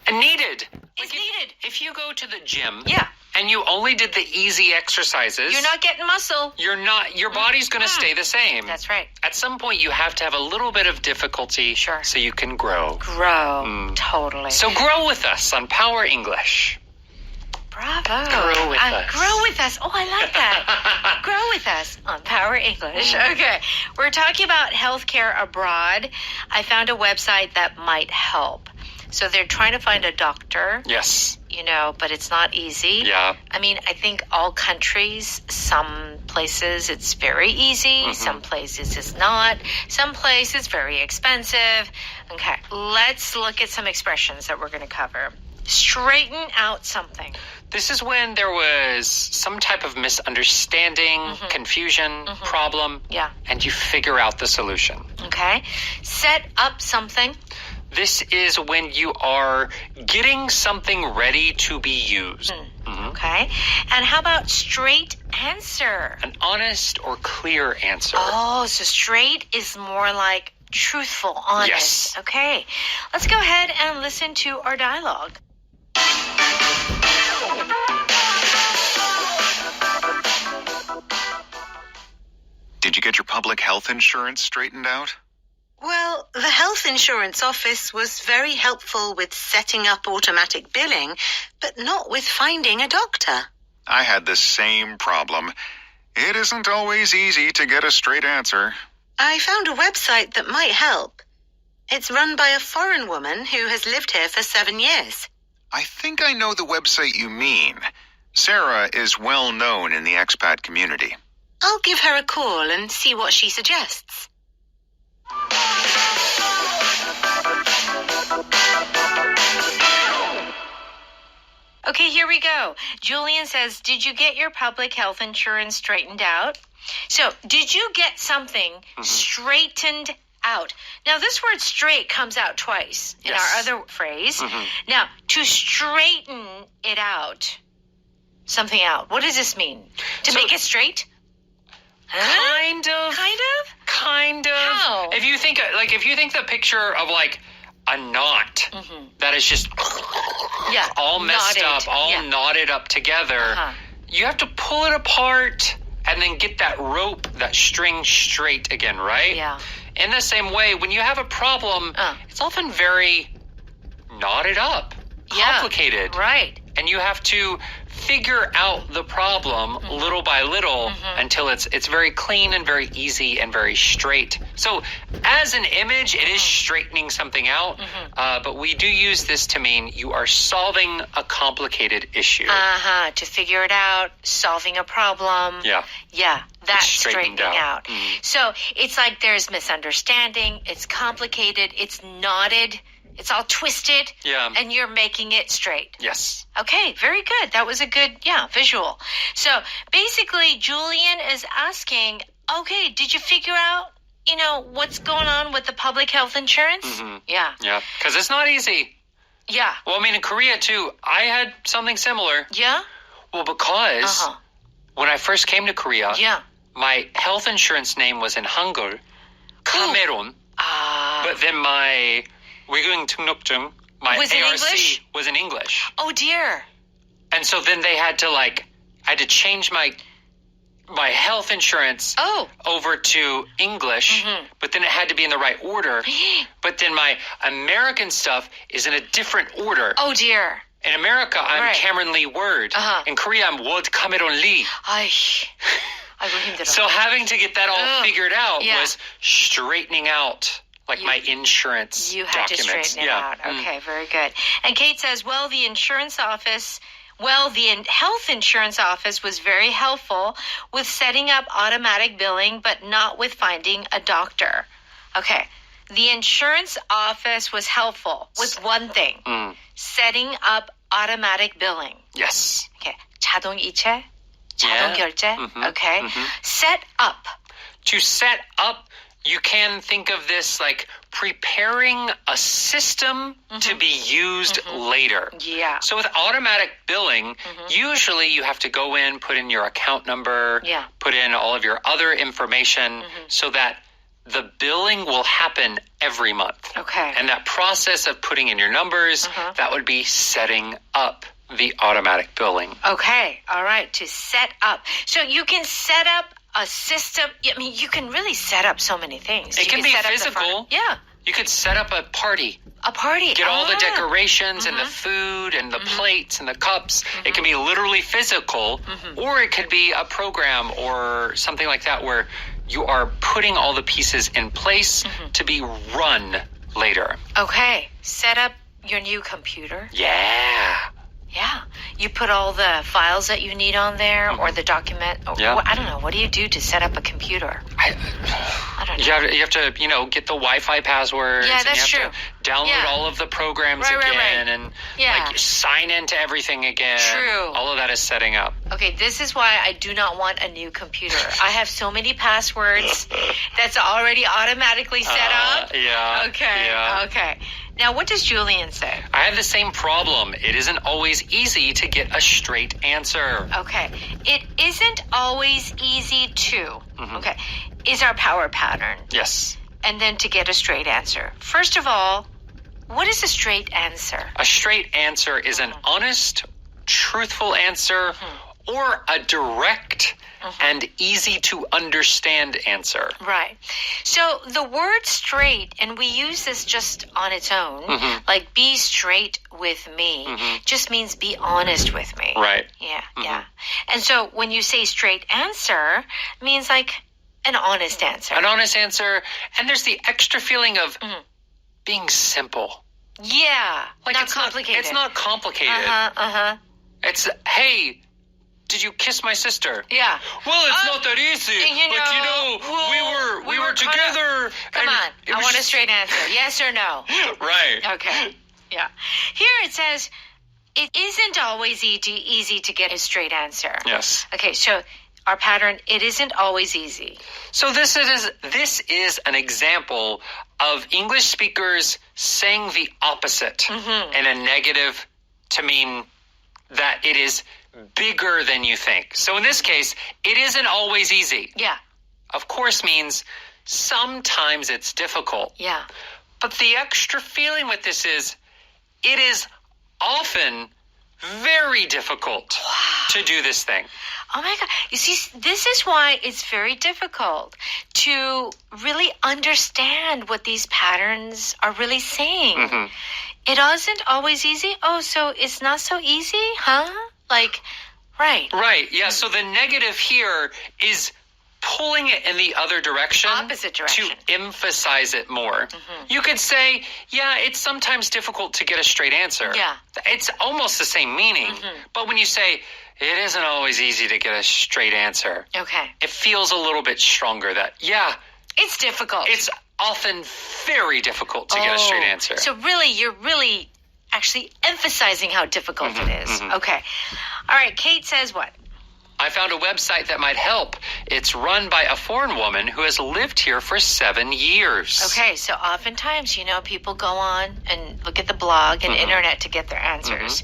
And needed. It's needed. If you go to the gym Yeah. and you only did the easy exercises, You're not getting muscle. your body's going to stay the same. That's right. At some point, you have to have a little bit of difficulty Sure. so you can grow. Grow. Totally. So grow with us on Power English. Bravo. Grow with us. Grow with us. Oh, I like that. Grow with us on Power English. Okay. We're talking about healthcare abroad. I found a website that might help. So they're trying to find a doctor, Yes. but it's not easy. Yeah. I mean, I think all countries, some places it's very easy, some places it's not, some places very expensive. Okay, let's look at some expressions that we're going to cover. Straighten out something. This is when there was some type of misunderstanding, confusion, problem, Yeah. and you figure out the solution. Okay. Set up something. This is when you are getting something ready to be used. Okay. And how about straight answer? An honest or clear answer. Oh, so straight is more like truthful, honest. Yes. Okay. Let's go ahead and listen to our dialogue. Did you get your public health insurance straightened out? Well, the health insurance office was very helpful with setting up automatic billing, but not with finding a doctor. I had the same problem. It isn't always easy to get a straight answer. I found a website that might help. It's run by a foreign woman who has lived here for 7 years. I think I know the website you mean. Sarah is well known in the expat community. I'll give her a call and see what she suggests. Okay, here we go. Julian says, did you get your public health insurance straightened out? So, did you get something straightened out? Now, this word straight comes out twice in our other phrase. Now, to straighten it out, something out, what does this mean? To make it straight? Kind of. Kind of? Kind of. How? If you think the picture of like a knot that is just Yeah. all messed knotted. up, all Yeah. knotted up together, you have to pull it apart and then get that rope, that string straight again, right? Yeah. In the same way, when you have a problem, it's often very knotted up, complicated. Right. And you have to figure out the problem little by little until it's very clean and very easy and very straight. So as an image, it is straightening something out, but we do use this to mean you are solving a complicated issue. To figure it out, solving a problem. Yeah. Yeah, that's Straightened straightening out. out. So it's like there's misunderstanding, it's complicated, it's knotted, it's all twisted, and you're making it straight. Yes. Okay, very good. That was a good, visual. So basically, Julian is asking, okay, did you figure out, what's going on with the public health insurance? Yeah. Yeah, because it's not easy. Yeah. Well, I mean, in Korea, too, I had something similar. Yeah? Well, because when I first came to Korea, my health insurance name was in Hangul, Cameron, but then my 외국인 등록증, my Was in ARC English? was in English. Oh, dear. And so then they had to I had to change my health insurance over to English, but then it had to be in the right order. But then my American stuff is in a different order. Oh, dear. In America, I'm Right. Cameron Lee Word. In Korea, I'm Word Cameron Lee. 아이고, 힘들어. So having to get that all figured out Yeah. was straightening out my insurance You had to documents. straighten it out. Okay, very good. And Kate says, the health insurance office was very helpful with setting up automatic billing, but not with finding a doctor. Okay. The insurance office was helpful with one thing, setting up automatic billing. Yes. Okay. 자동이체, 자동결제. Okay. Set up. To set up, you can think of this like preparing a system to be used later. Yeah. So with automatic billing, usually you have to go in, put in your account number, put in all of your other information so that the billing will happen every month. Okay. And that process of putting in your numbers, that would be setting up the automatic billing. Okay. All right. To set up. So you can set up a system. I mean, you can really set up so many things. It You can be set up the physical. front- Yeah. You could set up a party. A party. Get all the Ah. decorations and the food and the plates and the cups. It can be literally physical, or it could be a program or something like that where you are putting all the pieces in place to be run later. Okay. Set up your new computer. Yeah. Yeah. You put all the files that you need on there or the document. Or, Yeah. I don't know. What do you do to set up a computer? I don't know. You have to, get the Wi-Fi passwords. Yeah, and that's you have true. to download Yeah. all of the programs Right, right, again right. and Yeah. sign into everything again. True. All of that is setting up. Okay, this is why I do not want a new computer. I have so many passwords that's already automatically set up. Yeah. Okay. Yeah. Okay. Now, what does Julian say? I have the same problem. It isn't always easy to get a straight answer. Okay. It isn't always easy to. Okay. Is our power pattern. Yes. And then to get a straight answer. First of all, what is a straight answer? A straight answer is an honest, truthful answer or a direct and easy to understand answer. Right. So the word straight, and we use this just on its own, like be straight with me, just means be honest with me. Right. Yeah, yeah. And so when you say straight answer, it means like an honest answer. An honest answer, and there's the extra feeling of being simple. Yeah. Like not it's complicated. It's not complicated. Uh-huh. It's, hey, did you kiss my sister? Yeah. Well, it's not that easy. We were together. Come on. I want a straight answer. Yes or no? Right. Okay. Yeah. Here it says, it isn't always easy to get a straight answer. Yes. Okay, so our pattern, it isn't always easy. So this is an example of English speakers saying the opposite in a negative to mean that it is bigger than you think. So in this case, it isn't always easy. Yeah. Of course means sometimes it's difficult. Yeah. But the extra feeling with this is it is often very difficult to do this thing. Oh my God. You see, this is why it's very difficult to really understand what these patterns are really saying. It isn't always easy. Oh, so it's not so easy, huh? Like, right. Right, yeah. So the negative here is pulling it in the other direction. Opposite direction. To emphasize it more. You could say, yeah, it's sometimes difficult to get a straight answer. Yeah. It's almost the same meaning. But when you say, it isn't always easy to get a straight answer, Okay. it feels a little bit stronger that, yeah, It's difficult. it's often very difficult to get a straight answer. So really, you're really actually emphasizing how difficult it is. Okay. All right. Kate says what? I found a website that might help. It's run by a foreign woman who has lived here for 7 years. Okay, so oftentimes, people go on and look at the blog and internet to get their answers.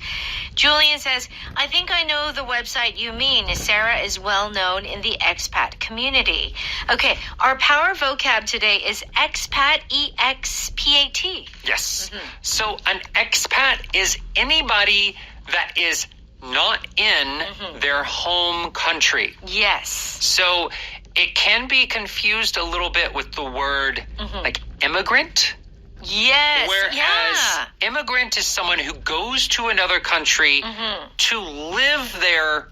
Julian says, I think I know the website you mean. Sarah is well known in the expat community. Okay, our power vocab today is expat, E-X-P-A-T. Yes. So an expat is anybody that is not in their home country. Yes. So it can be confused a little bit with the word like immigrant. Yes. Whereas immigrant is someone who goes to another country to live there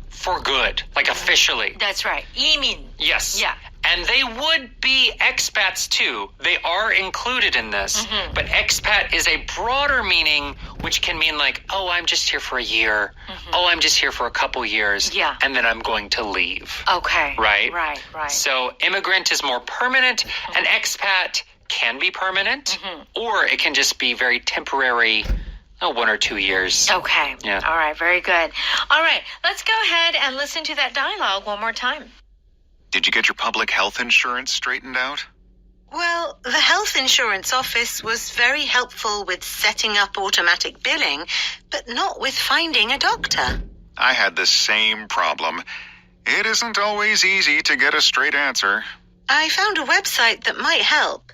for good, like officially. That's right. 이민. Yes. Yeah. And they would be expats too. They are included in this. But expat is a broader meaning, which can mean like, oh, I'm just here for a year. Oh, I'm just here for a couple years. Yeah. And then I'm going to leave. Okay. Right? Right. So immigrant is more permanent. An expat can be permanent, or it can just be very temporary, 1 or 2 years. Okay. Yeah. All right. Very good. All right. Let's go ahead and listen to that dialogue one more time. Did you get your public health insurance straightened out? Well, the health insurance office was very helpful with setting up automatic billing, but not with finding a doctor. I had the same problem. It isn't always easy to get a straight answer. I found a website that might help.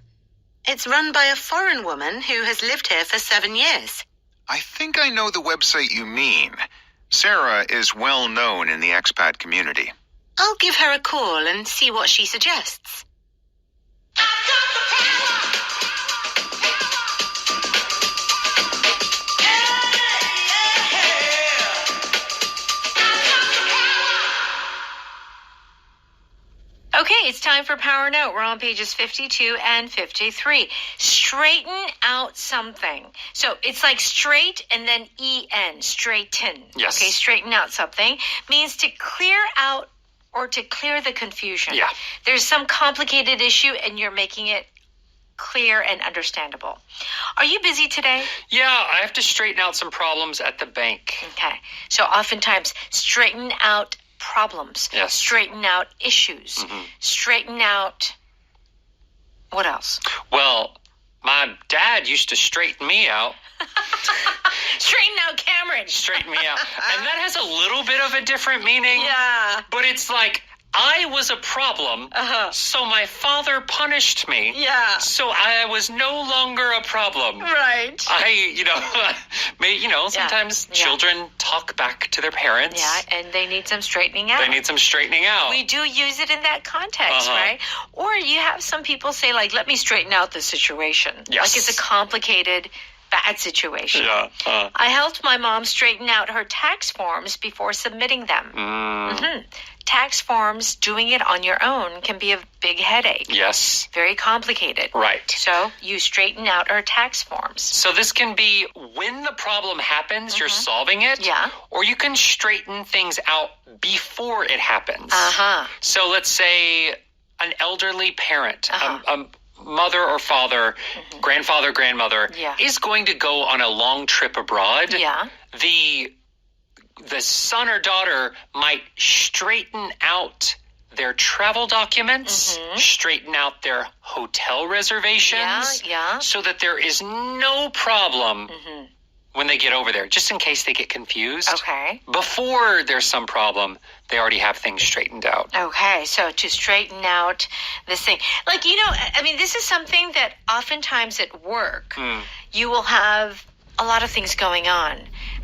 It's run by a foreign woman who has lived here for 7 years. I think I know the website you mean. Sarah is well known in the expat community. I'll give her a call and see what she suggests. Okay, it's time for Power Note. We're on pages 52 and 53. Straighten out something. So it's like straight and then E-N, straighten. Yes. Okay, straighten out something means to clear out or to clear the confusion. Yeah. There's some complicated issue and you're making it clear and understandable. Are you busy today? Yeah, I have to straighten out some problems at the bank. Okay. So oftentimes, straighten out problems. Yes. Straighten out issues. Straighten out... What else? Well, my dad used to straighten me out. Straighten out Cameron. Straighten me out. And that has a little bit of a different meaning. Yeah. But it's like, I was a problem, so my father punished me. Yeah. So I was no longer a problem. Right. Sometimes Yeah. children talk back to their parents. Yeah, and they need some straightening out. They need some straightening out. We do use it in that context, right? Or you have some people say, like, let me straighten out the situation. Yes. Like it's a complicated, bad situation. Yeah. I helped my mom straighten out her tax forms before submitting them. Tax forms, doing it on your own can be a big headache. Yes. Very complicated. Right. So you straighten out her tax forms. So this can be when the problem happens, you're solving it. Yeah. Or you can straighten things out before it happens. So let's say an elderly parent, a mother or father, grandfather, grandmother, is going to go on a long trip abroad. Yeah. The son or daughter might straighten out their travel documents, straighten out their hotel reservations, so that there is no problem when they get over there, just in case they get confused. Okay. Before there's some problem, they already have things straightened out. Okay, so to straighten out this thing. Like, this is something that oftentimes at work, you will have a lot of things going on.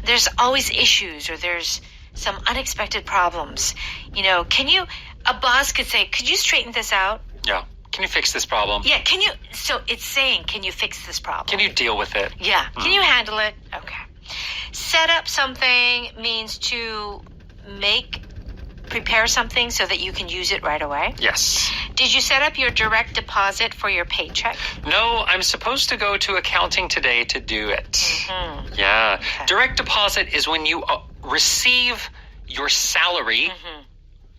There's always issues or there's some unexpected problems. A boss could say, could you straighten this out? Yeah. Can you fix this problem? Yeah, so it's saying, can you fix this problem? Can you deal with it? Yeah. Can you handle it? Okay. Set up something means to prepare something so that you can use it right away. Yes. Did you set up your direct deposit for your paycheck? No, I'm supposed to go to accounting today to do it. Yeah. Okay. Direct deposit is when you receive your salary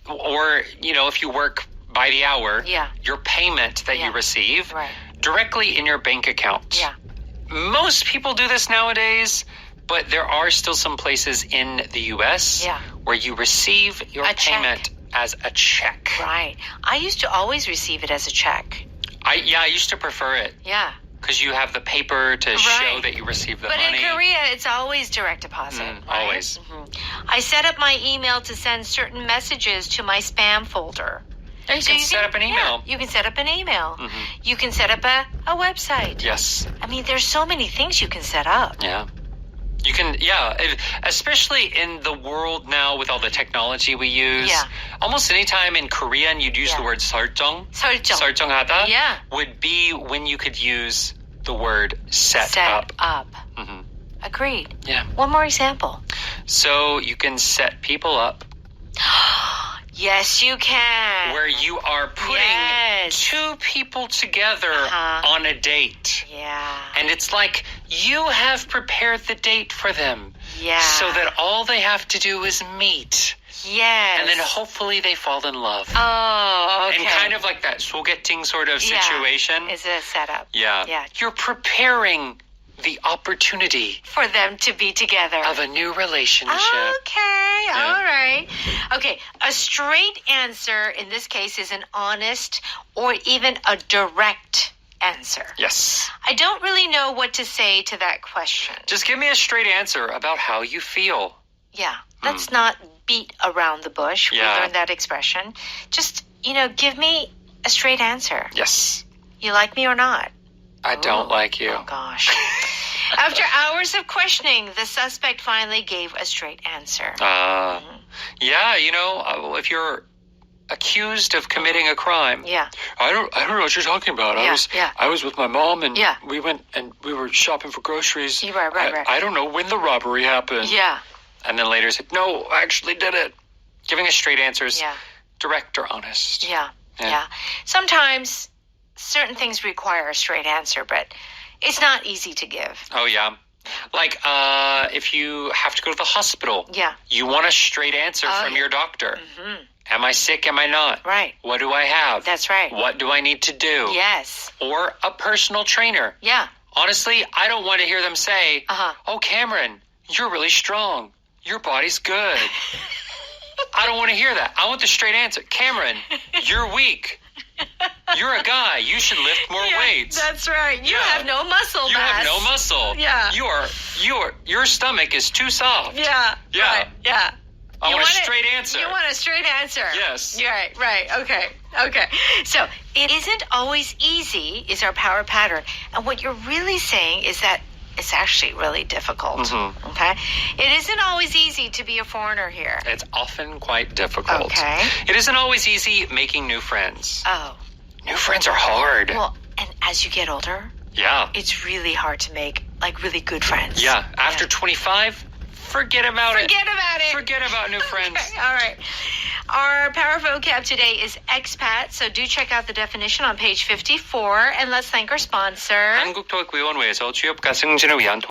or, if you work by the hour, your payment that you receive directly in your bank account. Yeah. Most people do this nowadays, but there are still some places in the U.S. where you receive your payment as a check. Right. I used to always receive it as a check. I used to prefer it. Yeah. Because you have the paper to show that you received the money. But in Korea, it's always direct deposit. Right? Always. I set up my email to send certain messages to my spam folder. You can set up an email. Yeah, you can set up an email. You can set up a website. Yes. There's so many things you can set up. Yeah. You can, especially in the world now with all the technology we use. Yeah. Almost any time in Korean you'd use the word 설정. 설정하다 would be when you could use the word set up. Agreed. Yeah. One more example. So you can set people up. Yes, you can. Where you are putting two people together on a date. Yeah. And it's like you have prepared the date for them. Yeah. So that all they have to do is meet. Yes. And then hopefully they fall in love. Oh, okay. And kind of like that 소개팅 sort of situation. Is a setup. Yeah. You're preparing the opportunity for them to be together. Of a new relationship. Okay, all right. Okay, a straight answer in this case is an honest or even a direct answer. Yes. I don't really know what to say to that question. Just give me a straight answer about how you feel. Yeah, let's not beat around the bush. We learned that expression. Just, give me a straight answer. Yes. You like me or not? I don't like you. Oh, gosh. After hours of questioning, the suspect finally gave a straight answer. Yeah, if you're accused of committing a crime. Yeah. I don't know what you're talking about. I was with my mom and we went and we were shopping for groceries. Right. I don't know when the robbery happened. Yeah. And then later said, no, I actually did it. Giving a straight answer is direct or honest. Yeah. Sometimes certain things require a straight answer, but it's not easy to give. Oh, yeah. Like, if you have to go to the hospital. Yeah. You want a straight answer from your doctor. Mm-hmm. Am I sick? Am I not? Right. What do I have? That's right. What do I need to do? Yes. Or a personal trainer. Yeah. Honestly, I don't want to hear them say, oh, Cameron, you're really strong. Your body's good. I don't want to hear that. I want the straight answer. Cameron, you're weak. You're a guy. You should lift more weights. That's right. You have no muscle mass. You have no muscle. Yeah. Your stomach is too soft. Yeah. Yeah. Right. Yeah. I want a straight answer. You want a straight answer. Yes. Right. Okay. So, it isn't always easy is our power pattern. And what you're really saying is that it's actually really difficult. Mm-hmm. Okay? It isn't always easy to be a foreigner here. It's often quite difficult. Okay. It isn't always easy making new friends. Oh. New friends are hard. Well, and as you get older, it's really hard to make, really good friends. Yeah. After 25, forget about it. Forget about new friends. Okay. All right. Our power vocab today is expat, so do check out the definition on page 54, and let's thank our sponsor. 한국토익위원회에서 취업과 승진을 위한